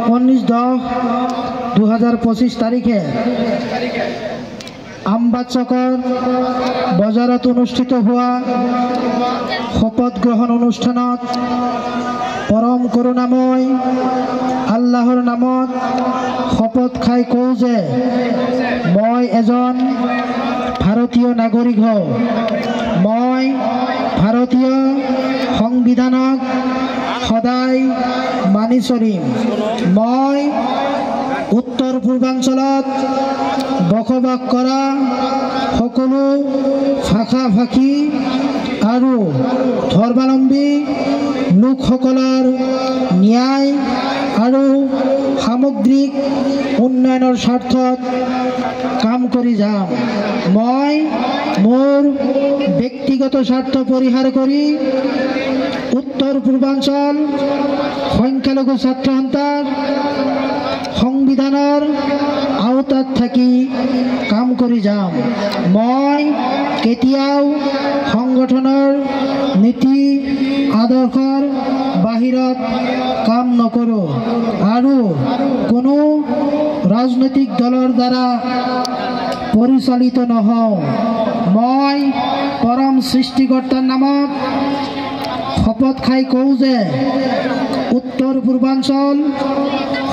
19/10/2025 তাৰিখে আমবাচকৰ বজাৰত অনুষ্ঠিত হোৱা শপত গ্ৰহণ অনুষ্ঠানত পৰম কৰুণাময় আল্লাহৰ নামত শপত খাই কওঁ যে মই এজন ভাৰতীয় নাগৰিক হওঁ। মই ভাৰতীয় সংবিধানক সদায় মানি চলিম। মই উত্তৰ পূৰ্বাঞ্চলত বসবাস কৰা সকলো ভাষা ভাষী আৰু ধৰ্মাৱলম্বী লোকসকলৰ ন্যায় আৰু সামগ্ৰিক উন্নয়নৰ স্বাৰ্থত কাম কৰি যাম। মই মোৰ ব্যক্তিগত স্বাৰ্থ পৰিহাৰ কৰি উত্তৰ পূৰ্বাঞ্চল সংখ্যালঘু ছাত্ৰ সন্থাৰ সংবিধানৰ আওতাত থাকি কাম কৰি যাম। মই কেতিয়াও সংগঠনৰ নীতি আদৰ্শৰ বাহিৰত কাম নকৰোঁ আৰু কোনো ৰাজনৈতিক দলৰ দ্বাৰা পৰিচালিত নহওঁ। মই পৰম সৃষ্টিকৰ্তাৰ নামত শপত খাই কওঁ যে উত্তৰ পূৰ্বাঞ্চল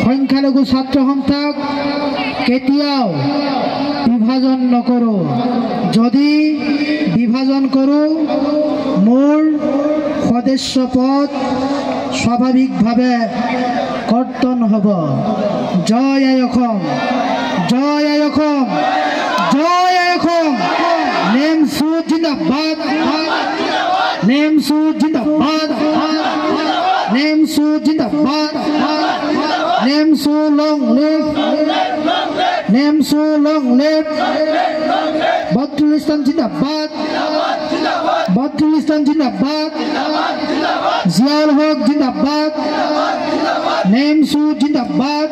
সংখ্যালঘু ছাত্ৰ সন্থাক কেতিয়াও বিভাজন নকৰোঁ। যদি বিভাজন কৰোঁ মোৰ সদস্য পদ স্বাভাৱিকভাৱে কৰ্তন হ'ব। জয় আই অসম, জয় আই অসম, জয় আই অসম। নেমচু জিন্দাবাদ, নেমচু জিন্দাবাদ, নেমচু জিন্দাবাদ, Nemchu long live, Nemchu long live. Badrul জিন্দাবাদ, বদরুল জিন্দাবাদ, জিয়াউল হক জিন্দাবাদ, নেমচু জিন্দাবাদ।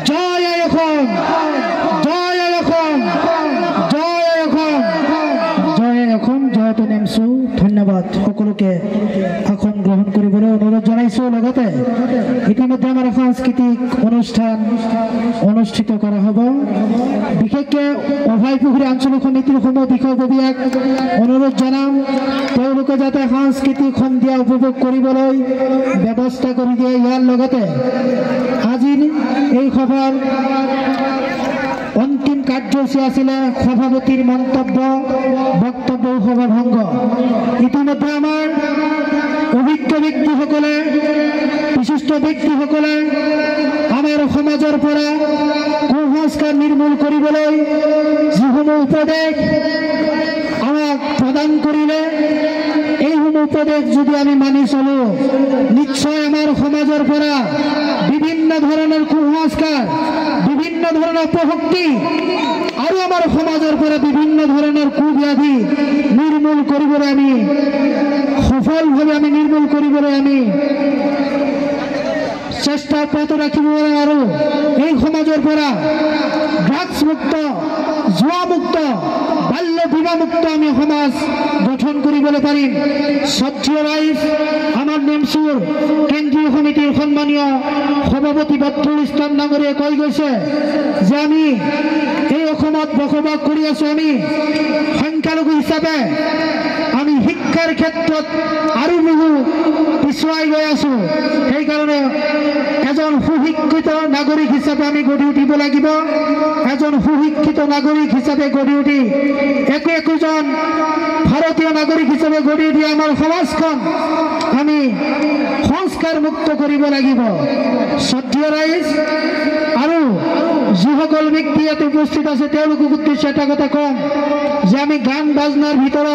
জয় আই অসম, জয় আই অসম, জয় আই অসম, জয় আই অসম, জয়তে নেমচু। ধন্যবাদ। সকলোকে আসন গ্ৰহণ কৰিবলৈ অনুৰোধ জনাইছোঁ। লগতে ইতিমধ্যে আমাৰ সাংস্কৃতিক অনুষ্ঠান অনুষ্ঠিত কৰা হ'ব। বিশেষকৈ অভয়পুখুৰী আঞ্চলিক সমিতিৰ সমূহ বিষয়ববীয়াক অনুৰোধ জনাম তেওঁলোকে যাতে সাংস্কৃতিক সন্ধিয়া উপভোগ কৰিবলৈ ব্যৱস্থা কৰি দিয়ে। ইয়াৰ লগতে আজিৰ এই সভাৰ অন্তিম কাৰ্যসূচী আছিলে সভাপতিৰ মন্তব্য, বক্তব্য, সভা ভংগ। ইতিমধ্যে আমাৰ অভিজ্ঞ ব্যক্তিসকলে, বিশিষ্ট ব্যক্তিসকলে আমাৰ সমাজৰ পৰা কুসংস্কাৰ নিৰ্মূল কৰিবলৈ যিসমূহ উপদেশ আমাক প্ৰদান কৰিলে, এইসমূহ উপদেশ যদি আমি মানি চলোঁ নিশ্চয় আমাৰ সমাজৰ পৰা বিভিন্ন ধৰণৰ কুসংস্কাৰ, বিভিন্ন ধৰণৰ অপশক্তি আৰু আমাৰ সমাজৰ পৰা বিভিন্ন ধৰণৰ কুব্যাধি নিৰ্মূল কৰিবলৈ আমি সফলভাৱে আমি নিৰ্মূল কৰিবলৈ আমি চেষ্টা অব্যাহত ৰাখিব আৰু এই সমাজৰ পৰা ড্ৰাগছ মুক্ত, জুৱা মুক্ত, বাল্য বিবাহ মুক্ত আমি সমাজ গঠন কৰিবলৈ পাৰিম। সত্ৰীয় ৰাইজ আমাৰ নেমচুৰ কেন্দ্ৰীয় সমিতিৰ সন্মানীয় সভাপতি বদৰুল ইছলাম ডাঙৰীয়াই কৈ গৈছে যে আমি এই অসমত বসবাস কৰি আছোঁ। আমি সংখ্যালঘু হিচাপে আমি শিক্ষাৰ ক্ষেত্ৰত আৰু বহু পিছুৱাই গৈ আছোঁ। সেইকাৰণে এজন সুশিক্ষিত নাগৰিক হিচাপে আমি গঢ়ি উঠিব লাগিব। এজন সুশিক্ষিত নাগৰিক হিচাপে গঢ়ি উঠি একোজন ভাৰতীয় নাগৰিক হিচাপে গঢ়ি উঠি আমাৰ সমাজখন আমি সংস্কাৰ মুক্ত কৰিব লাগিব। সত্ৰীয় ৰাইজ আৰু যিসকল ব্যক্তি ইয়াত উপস্থিত আছে তেওঁলোকক উদ্দেশ্যে এটা কথা কম যে আমি গান বাজনাৰ ভিতৰত